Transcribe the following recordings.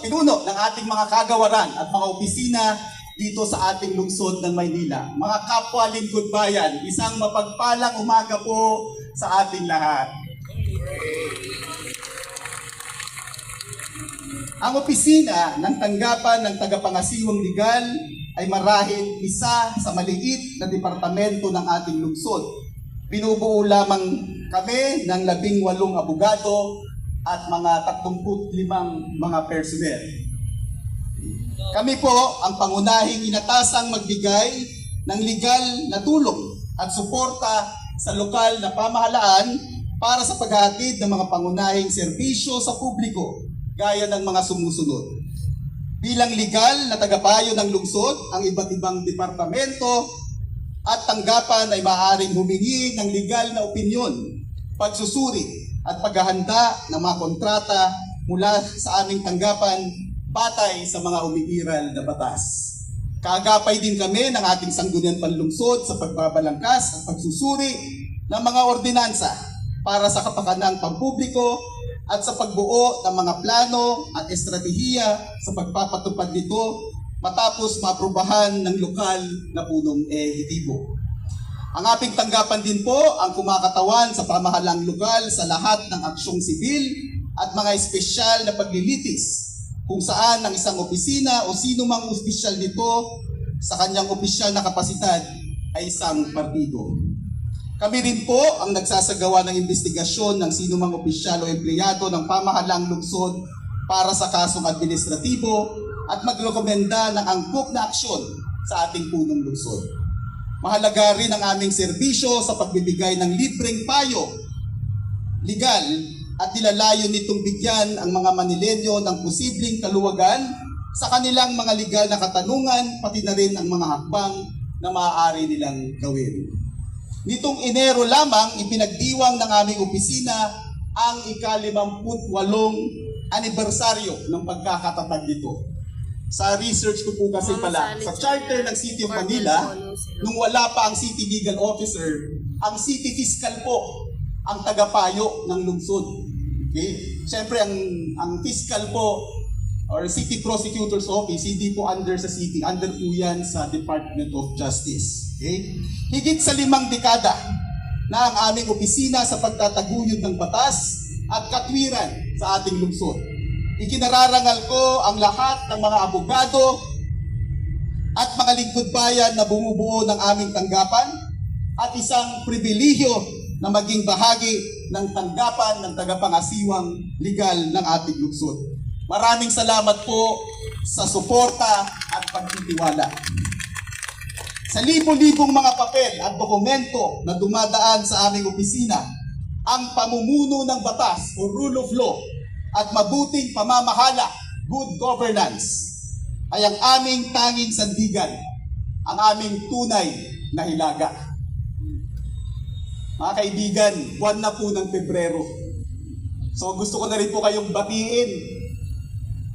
pinuno ng ating mga kagawaran at mga opisina dito sa ating lungsod ng Maynila. Mga kapwa lingkod bayan, isang mapagpalang umaga po sa ating lahat. Ang opisina ng tanggapan ng tagapangasiwang legal ay marahil isa sa maliit na departamento ng ating lungsod. Binubuo lamang kami ng 18 abogado at mga 35 mga personnel. Kami po ang pangunahing inatasang magbigay ng legal na tulong at suporta sa lokal na pamahalaan para sa paghahatid ng mga pangunahing serbisyo sa publiko gaya ng mga sumusunod. Bilang legal na tagapayo ng lungsod, ang iba't ibang departamento at tanggapan ay maaaring humingi ng legal na opinyon, pagsusuri at paghahanda ng mga kontrata mula sa aming tanggapan batay sa mga umiiral na batas. Kaagapay din kami ng ating sangguniang panlungsod sa pagbabalangkas at pagsusuri ng mga ordinansa para sa kapakanang pampubliko at sa pagbuo ng mga plano at estratehiya sa pagpapatupad nito matapos maaprubahan ng lokal na punong ehekutibo. Ang ating tanggapan din po ang kumakatawan sa pamahalang lokal sa lahat ng aksyong sibil at mga espesyal na paglilitis kung saan ang isang opisina o sino mang opisyal nito sa kanyang opisyal na kapasidad ay isang partido. Kami rin po ang nagsasagawa ng investigasyon ng sino mang opisyal o empleyado ng pamahalang lungsod para sa kasong administratibo at magrekomenda ng angkop na aksyon sa ating punong lungsod. Mahalaga rin ang aming serbisyo sa pagbibigay ng libreng payo, legal, at nilalayo nitong bigyan ang mga Manilenyo ng posibleng kaluwagan sa kanilang mga legal na katanungan, pati na rin ang mga hakbang na maaari nilang gawin. Nitong Enero lamang, ipinagdiwang ng aming opisina ang ika-58 anibersaryo ng pagkakatatag nito. Sa research ko po kasi pala, sa charter ng City of Manila, nung wala pa ang City Legal Officer, ang City Fiscal po ang tagapayo ng lungsod. Okay? Siyempre, ang fiscal po, or City Prosecutor's Office, hindi po under sa City, under po yan sa Department of Justice. Okay? Higit sa 5 dekada na ang aming opisina sa pagtataguyod ng batas at katwiran sa ating lungsod. Ikinararangal ko ang lahat ng mga abogado at mga lingkod bayan na bumubuo ng aming tanggapan at isang pribilehyo na maging bahagi ng tanggapan ng tagapangasiwang legal ng ating lungsod. Maraming salamat po sa suporta at pagtitiwala. Sa libo-libong mga papel at dokumento na dumadaan sa aming opisina, ang pamumuno ng batas o rule of law at mabuting pamamahala, good governance, ay ang aming tanging sandigan, ang aming tunay na hilaga. Mga kaibigan, buwan na po ng Pebrero. So gusto ko na rin po kayong batiin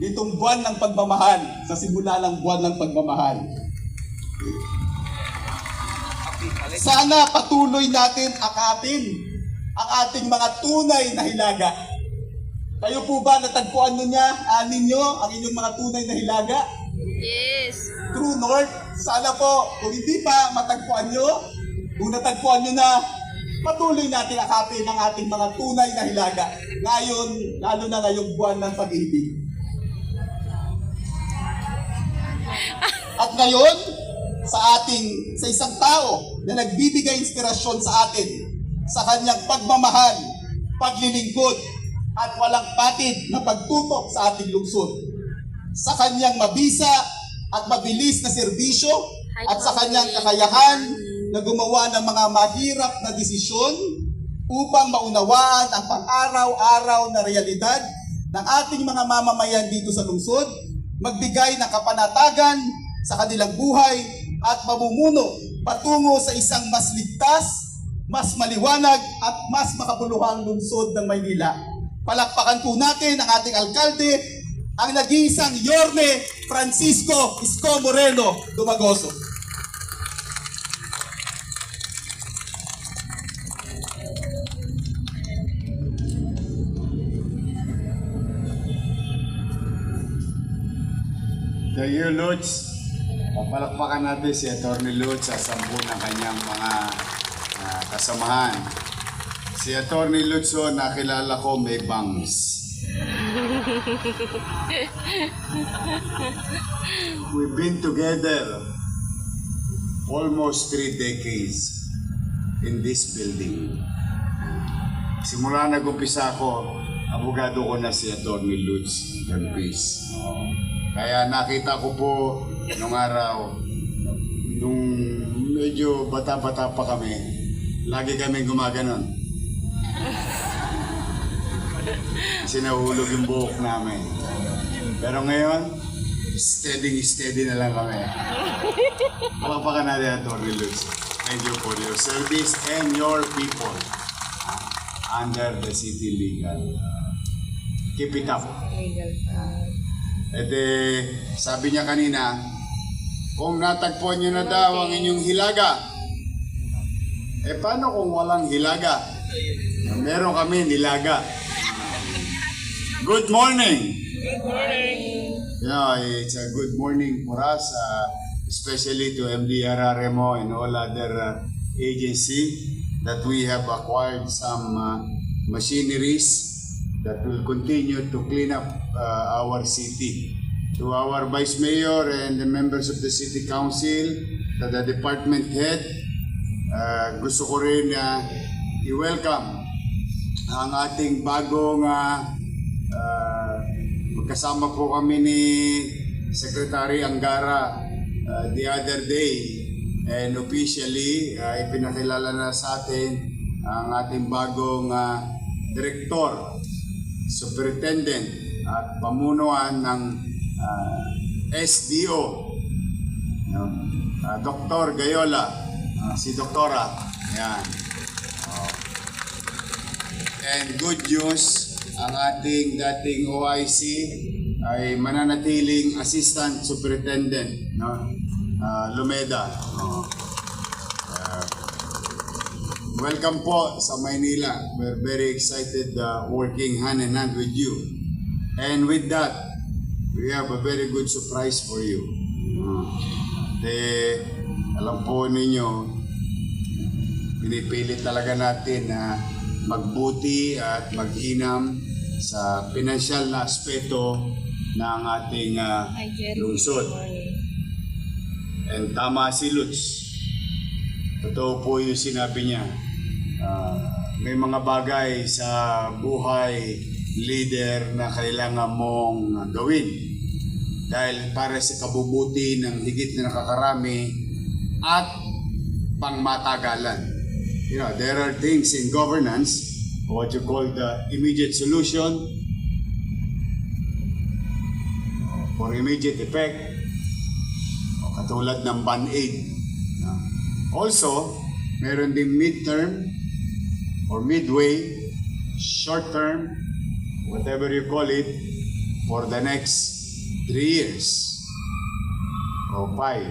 nitong buwan ng pagmamahal, sa simula ng buwan ng pagmamahal. Sana patuloy natin akapin ang ating mga tunay na hilaga. Kayo po ba natagpuan ninyo ang inyong mga tunay na hilaga? Yes. True North? Sana po, kung hindi pa matagpuan nyo, kung natagpuan nyo na, patuloy natin akapin ang ating mga tunay na hilaga. Ngayon, lalo na ngayong buwan ng pag-ibig. At ngayon, sa isang tao na nagbibigay inspirasyon sa atin sa kanyang pagmamahal, paglilingkod, at walang patid na pagtutok sa ating lungsod. Sa kanyang mabisa at mabilis na serbisyo at sa kanyang kakayahan na gumawa ng mga mahirap na desisyon upang maunawaan ang pang-araw-araw na realidad ng ating mga mamamayan dito sa lungsod, magbigay ng kapanatagan sa kanilang buhay at mamumuno patungo sa isang mas ligtas, mas maliwanag at mas makabuluhang lungsod ng Maynila. Palakpakan po natin ang ating alkalde, ang nag-iisang Yorme Francisco Isko Moreno Dumagoso. Thank you, Lutz. Papalakpakan natin si Atty. Lutz sa 10 ng kanyang mga kasamahan. Si Atty. Lutz, nakilala ko may bangs. We've been together almost 3 decades in this building. Simula nag-umpisa ako, abogado ko na si Atty. Lutz Galvez. Kaya nakita ko po nung araw, nung medyo bata-bata pa kami, lagi kami gumaganon. Kasi nahulog yung buhok namin. Pero ngayon, steady na lang kami. Palakpakan natin ang Atty. Lutz. Thank you for your service and your people under the city legal. Keep it up. Sabi niya kanina, kung natagpuan niyo na daw ang inyong hilaga, paano kung walang hilaga? Meron kami nilaga. Good morning! Good morning! Yeah, it's a good morning for us, especially to MDRRMO and all other agency that we have acquired some machineries that will continue to clean up our city. To our Vice Mayor and the members of the City Council, to the department head, gusto ko rin i-welcome ang ating bagong magkasama po kami ni Secretary Angara the other day, and officially ipinakilala na sa atin ang ating bagong Director, Superintendent at pamunuan ng SDO, Dr. Gayola, si Doktora. Yan. And good news, ang ating dating OIC ay mananatiling Assistant Superintendent, Lumeda. Welcome po sa Maynila. We're very excited working hand in hand with you. And with that, we have a very good surprise for you. Alam po ninyo, pinipilit talaga natin na magbuti at mag-inam sa pinansyal na aspeto ng ating lungsod. And tama si Lutz. Totoo po yung sinabi niya. May mga bagay sa buhay leader na kailangan mong gawin dahil para sa kabubuti ng higit na nakakarami at pangmatagalan. There are things in governance, what you call the immediate solution for immediate effect, katulad ng Band-Aid. Also, meron ding midterm or midway, short term, whatever you call it, for the next 3 years or 5.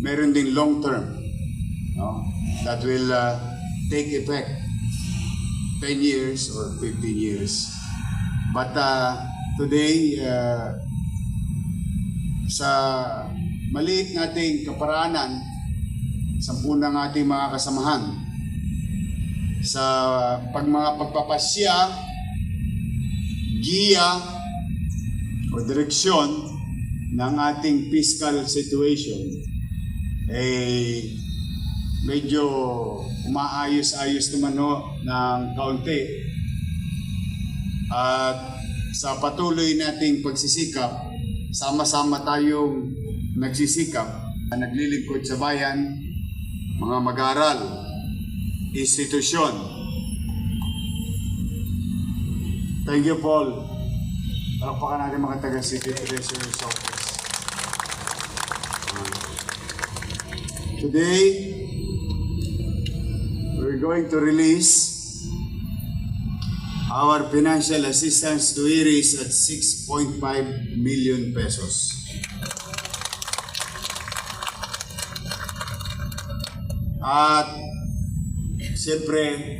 Meron ding long term, that will take effect 10 years or 15 years. But today, sa maliit nating kaparaanan, 10 ng ating mga kasamahan, sa mga pagpapasya, giya o direksyon ng ating fiscal situation, medyo umaayos-ayos naman ng kaunti. At sa patuloy nating pagsisikap, sama-sama tayong nagsisikap, naglilingkod sa bayan, mga mag-aaral, institusyon. Thank you, Paul. Palakpakan natin mga taga-City Treasurer's Office. Today, we're going to release our financial assistance to IRIS at 6.5 million pesos. At siyempre,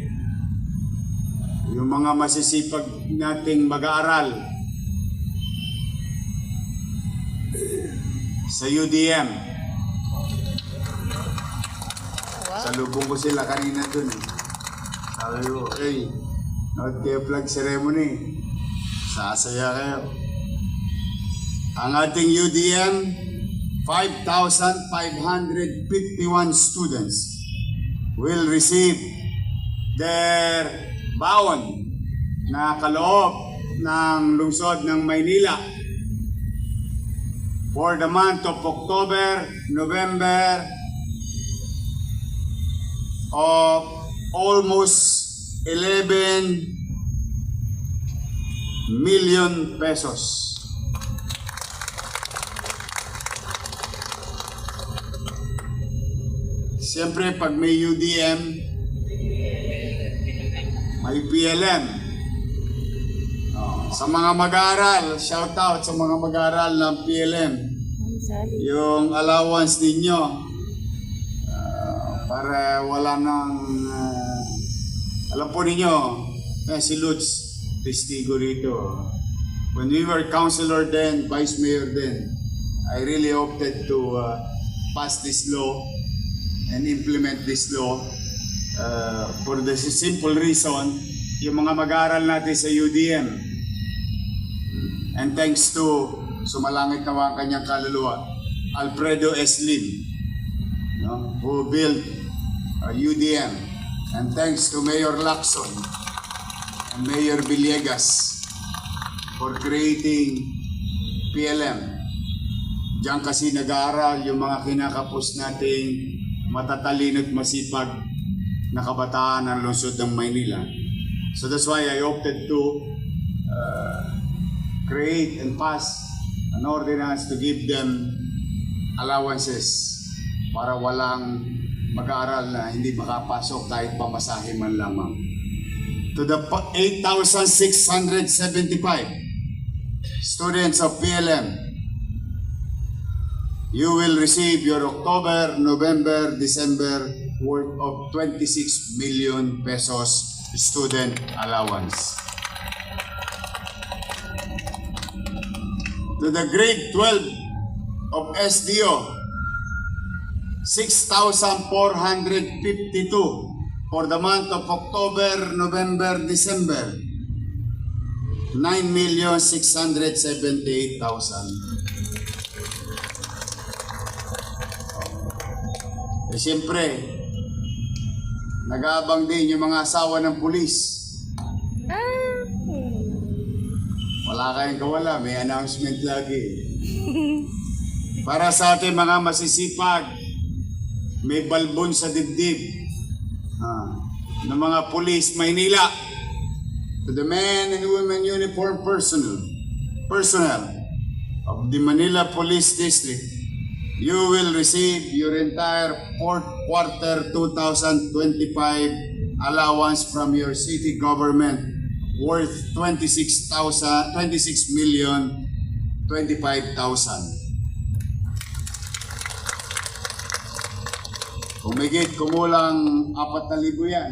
yung mga masisipag nating mag-aaral, sa UDM. Salubong ko sila kanina dun eh. Sabi ko, hey, nood kayo flag ceremony. Sasaya kayo. Ang ating UDM, 5,551 students will receive their baon na kaloob ng lungsod ng Maynila for the month of October, November, of almost 11 million pesos. Siyempre, pag may UDM, may PLM. Sa mga mag-aaral, shout out sa mga mag-aaral ng PLM. Yung allowance ninyo, para wala nang, alam po ninyo, si Lutz, testigo rito. When we were councilor then, vice mayor then, I really opted to pass this law and implement this law for the simple reason, yung mga mag-aaral natin sa UDM, and thanks to sumalangit naman ang kanyang kaluluwa, Alfredo S. Lim, who built UDM, and thanks to Mayor Lacson and Mayor Villegas for creating PLM. Diyan kasi nag-aaral yung mga kinakapos nating matatalino at masipag na kabataan ng lungsod ng Maynila. So that's why I opted to create and pass an ordinance to give them allowances para walang mag-aaral na hindi makapasok kahit pamasahe man lamang. To the 8,675 students of PLM, you will receive your October, November, December worth of 26 million pesos student allowance. To the grade 12 of SDO, 6,452 for the month of October, November, December, 9,678,000. Eh, siyempre, nag-aabang din yung mga asawa ng pulis. Wala kayong kawala, may announcement lagi. Para sa ating mga masisipag, may balbon sa dibdib ng mga pulis Maynila. To the men and women uniform personnel of the Manila Police District, you will receive your entire fourth quarter 2025 allowance from your city government worth 26,025,000. Kung may kumulang 4,000 yan,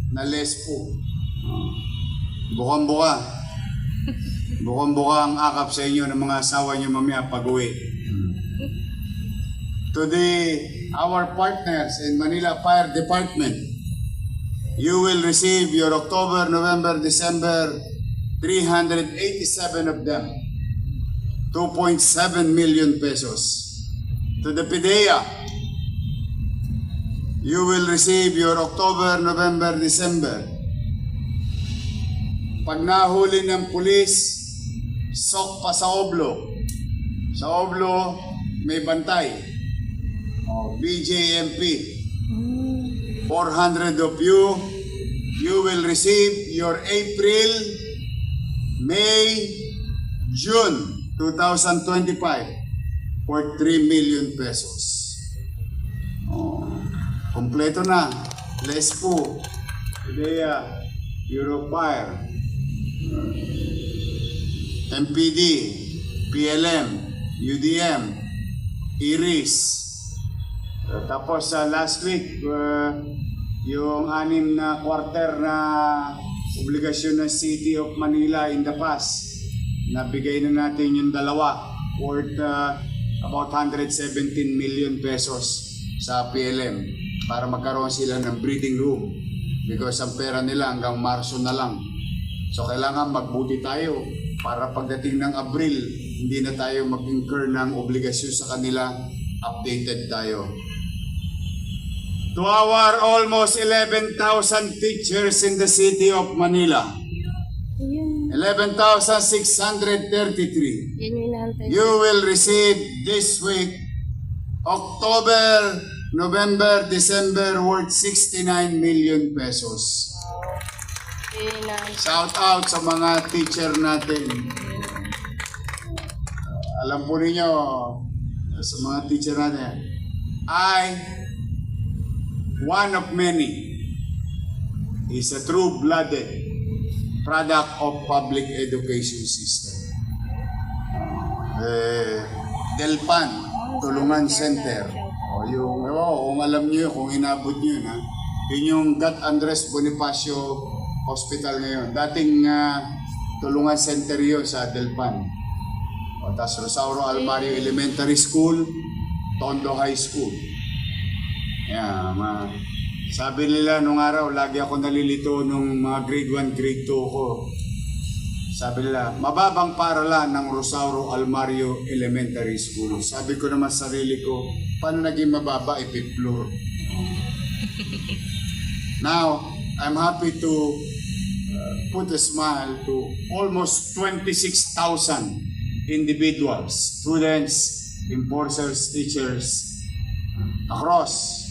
na less po. Bukang-buka. Bukang-buka ang akap sa inyo ng mga asawa nyo mamaya pag-uwi. To our partners in Manila Fire Department, you will receive your October, November, December, 387 of them, 2.7 million pesos. To the PIDEA, you will receive your October, November, December. Pag nahuli ng pulis, sok pa sa oblo. Sa oblo, may bantay. BJMP. 400 of you will receive your April, May, June 2025 for 3 million pesos. Kompleto na. Less po. PIDEA, Eurofire, MPD, PLM, UDM, IRIS. Tapos last week, yung 6 na quarter na obligasyon ng City of Manila in the past, nabigay na natin yung 2 worth about 117 million pesos sa PLM para magkaroon sila ng breathing room because ang pera nila hanggang Marso na lang. So kailangan magbuti tayo para pagdating ng Abril, hindi na tayo mag-incur ng obligasyon sa kanila, updated tayo. To our almost 11,000 teachers in the city of Manila, 11,633, Yan yung inaantay. you will receive this week, October, November, December, worth 69 million pesos. Yan yung inaantay. Shout out sa mga teacher natin. Alam po ninyo, sa mga teacher natin, one of many, is a true-blooded product of public education system. Delpan, Tulungan Center. Kung alam niyo, kung inabot niyo yun, ha? Yun yung Gat Andres Bonifacio Hospital ngayon. Dating Tulungan Center yun sa Delpan. Tapos Rosauro Almario Elementary School, Tondo High School. Sabi nila nung araw, lagi ako nalilito nung mga grade 1, grade 2 ko. Sabi nila, mababang paralan ng Rosauro Almario Elementary School. Sabi ko naman sa sarili ko, paano naging mababa, fifth floor? Now, I'm happy to put a smile to almost 26,000 individuals, students, enforcers, teachers, across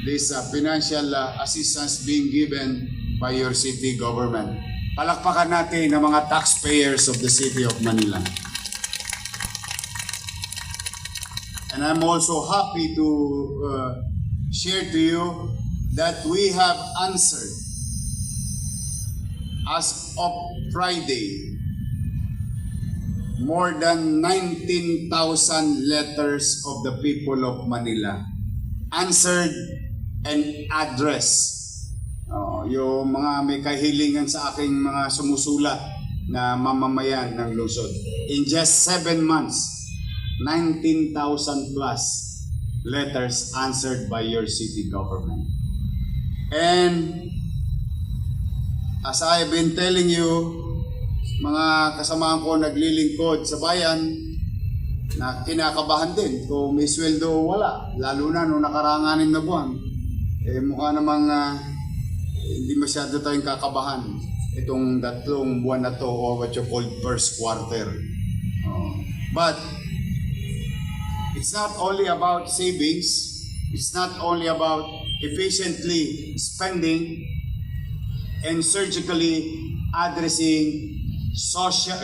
this financial assistance being given by your city government. Palakpakan natin ang mga taxpayers of the city of Manila. And I'm also happy to share to you that we have answered as of Friday more than 19,000 letters of the people of Manila. Answered and addressed. Yung mga may kahilingan sa aking mga sumusulat na mamamayan ng lungsod. In just 7 months, 19,000 plus letters answered by your city government. And as I've been telling you, mga kasamahan ko naglilingkod sa bayan na kinakabahan din kung may sweldo o wala, lalo na nung nakaranganin na buwan. Mukha namang hindi masyado tayong kakabahan itong 3 buwan na to or what you call first quarter. But it's not only about savings, it's not only about efficiently spending and surgically addressing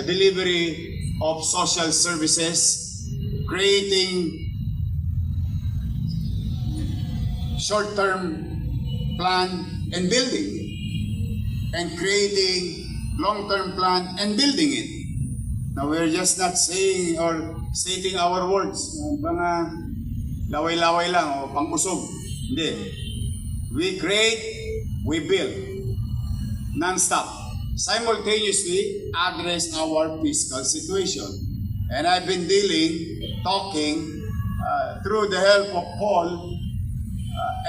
delivery of social services, creating short-term plan and building it, and creating long-term plan and building it. Now we're just not saying or stating our words, mga laway-laway lang o pang-usog. Hindi. We create, we build, non-stop. Simultaneously address our fiscal situation. And I've been talking through the help of Paul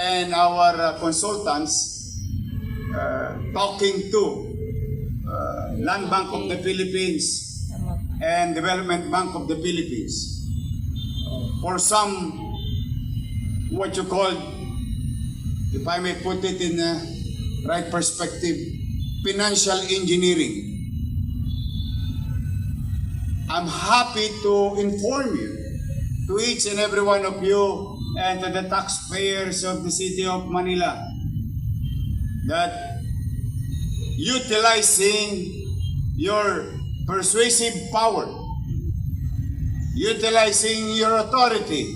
and our consultants, talking to Land Bank of the Philippines and Development Bank of the Philippines for some, what you call, if I may put it in a right perspective, financial engineering. I'm happy to inform you, to each and every one of you and to the taxpayers of the city of Manila, that utilizing your persuasive power, utilizing your authority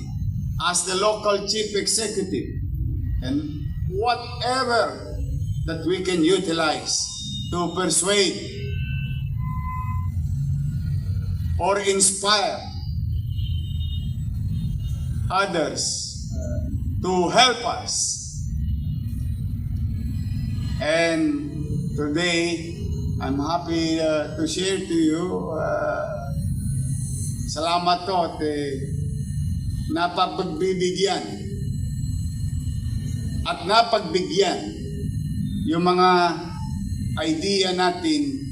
as the local chief executive, and whatever that we can utilize to persuade or inspire others to help us. And today, I'm happy to share to you salamat to at napagbibigyan at napagbigyan yung mga idea natin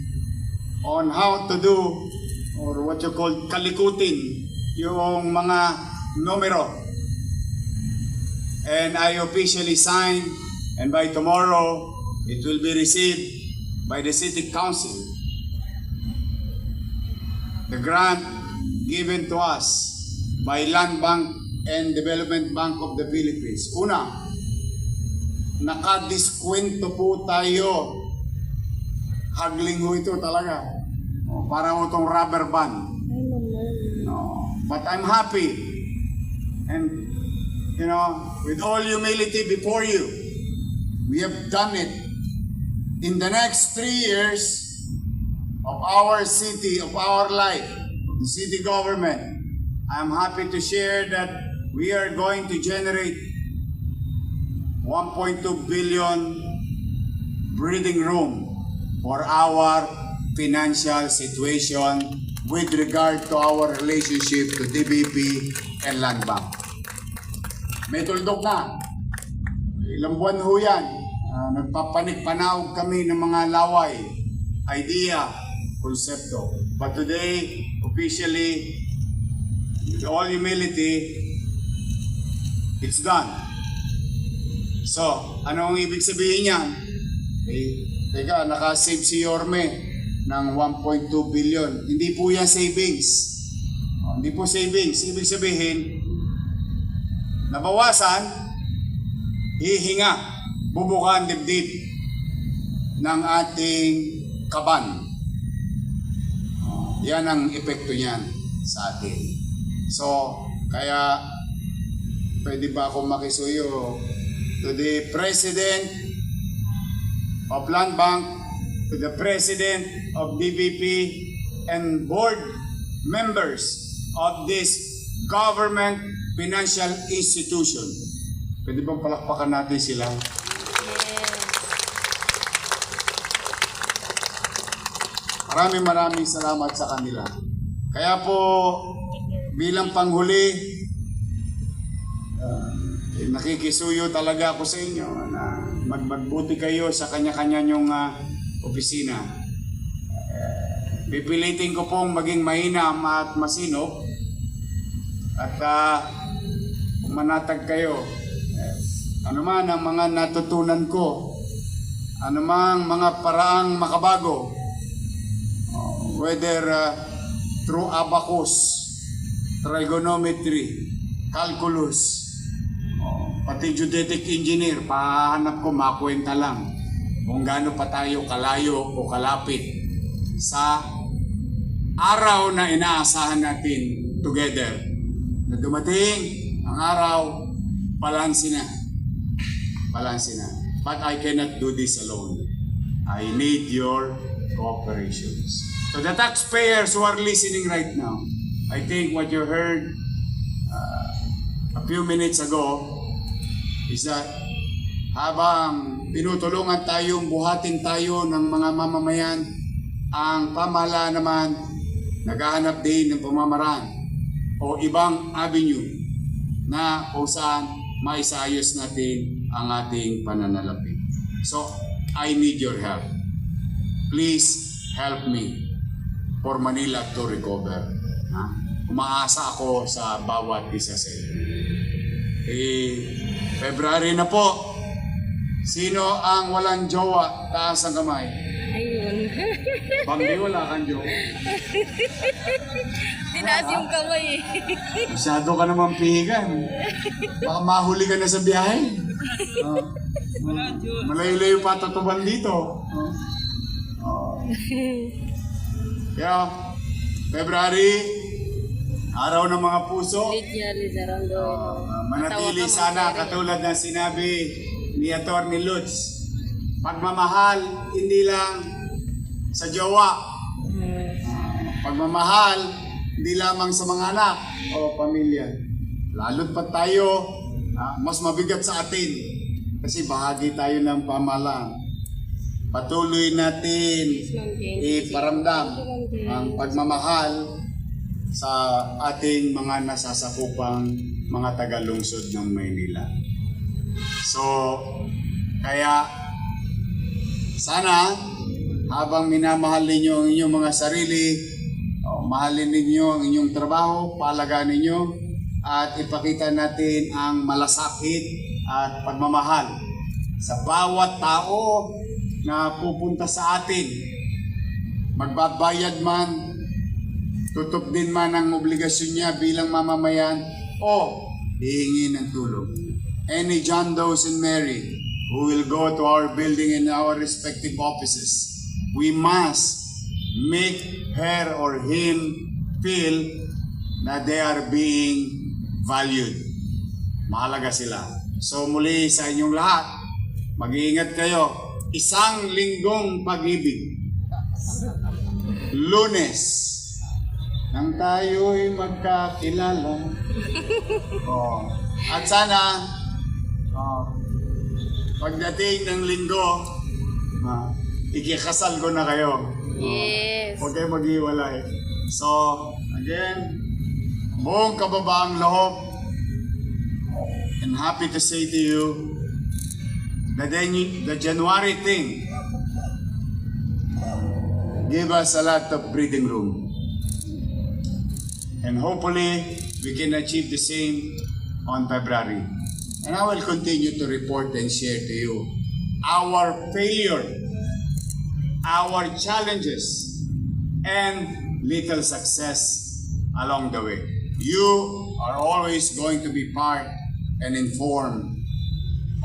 on how to do or what you call kalikutin yung mga numero. And I officially signed, and by tomorrow it will be received by the City Council. The grant given to us by Land Bank and Development Bank of the Philippines. Una, nakadiskwento po tayo. Hagling ho ito talaga. Para ho itong rubber band. No. But I'm happy. And, you know, with all humility before you, we have done it. In the next 3 years of our city, of our life, of the city government, I'm happy to share that we are going to generate 1.2 billion breathing room for our financial situation with regard to our relationship to DBP and Land Bank. May tuldok na. Ilang buwan ho yan. Nagpapanik-panawag kami ng mga laway, idea, konsepto. But today, officially, with all humility, it's done. So, anong ibig sabihin niyan? Teka, nakasave si Yorme ng 1.2 billion. Hindi po yan savings. Hindi po savings. Ibig sabihin, nabawasan, hihinga, bubuka ang dibdib ng ating kaban. Yan ang epekto niyan sa atin. So, kaya pwede ba akong makisuyo to the President of Land Bank, to the President of DBP, and board members of this government financial institution. Pwede bang palakpakan natin sila? Maraming salamat sa kanila. Kaya po, bilang panghuli, nakikisuyo talaga ako sa inyo na magbuti kayo sa kanya-kanya nyong opisina. Pipilitin ko pong maging mainam at masinop at manatag kayo. Ano man ang mga natutunan ko, ano mang mga paraang makabago, whether through abacus, trigonometry, calculus, pati geodetic engineer, pahanap ko, makwenta lang kung gaano pa tayo kalayo o kalapit sa araw na inaasahan natin together. Na dumating ang araw, balanse na. Balanse na. But I cannot do this alone. I need your cooperation. So the taxpayers who are listening right now, I think what you heard a few minutes ago is that habang tinutulungan tayong buhatin tayo ng mga mamamayan, ang pamahalaan naman naghahanap din ng pamamaraan o ibang avenue na kung saan maisayos natin ang ating pananalapi. So, I need your help. Please help me for Manila to recover. Umaasa ako sa bawat isa sa inyo. February na po. Sino ang walang jowa? Taas ang kamay. Ayun. Bambi, wala kang jowa. Tinaas yung kamay eh. Masyado ka naman pihigan. Baka mahuli ka na sa biyahe. Malayo-layo pa tutuban dito. Kaya, February, araw ng mga puso. Manatili sana katulad ng sinabi ni Atty. Lutz. Pagmamahal, hindi lang sa jowa. Pagmamahal, hindi lamang sa mga anak o pamilya. Lalo't pa tayo, mas mabigat sa atin kasi bahagi tayo ng pamahalaan. Patuloy natin iparamdam ang pagmamahal sa ating mga nasasakupang mga taga-lungsod ng Maynila. So, kaya sana habang minamahal ninyo ang inyong mga sarili, mahalin ninyo ang inyong trabaho, paalagaan ninyo, at ipakita natin ang malasakit at pagmamahal sa bawat tao na pupunta sa atin. Magbabayad man, tutup din man ang obligasyon niya bilang mamamayan, o hihingi ng tulong. Any John Does and Mary who will go to our building in our respective offices, we must make her or him feel that they are being valued. Mahalaga sila. So muli sa inyong lahat, mag-iingat kayo. Isang linggong pag-ibig. Lunes, nang tayo'y magkakilala. At sana, pagdating ng linggo, ikikasal ko na kayo. Yes. Huwag kayo mag-iwalay. So, again, buong kababaang loob, and happy to say to you, the January thing give us a lot of breathing room. And hopefully, we can achieve the same on February. And I will continue to report and share to you our failure, our challenges, and little success along the way. You are always going to be part and informed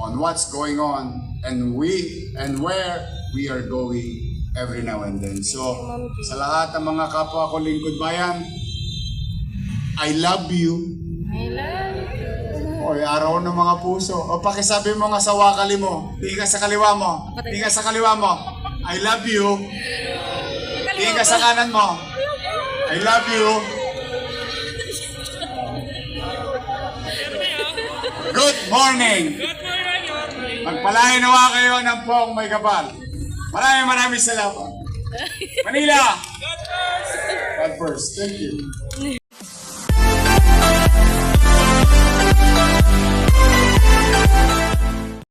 on what's going on and where we are going every now and then. So, sa lahat ng mga kapwa ko lingkod bayan, I love you. I love you. Oy, araw ng mga puso. O pakisabi mo nga sa wakali mo. Tingin ka sa kaliwa mo. Tingin ka sa kaliwa mo. I love you. Tingin ka sa kanan mo. I love you. Good morning. Magpalain nawa kayo ng poong may kapal. Maraming salamat. Manila. God first. Thank you.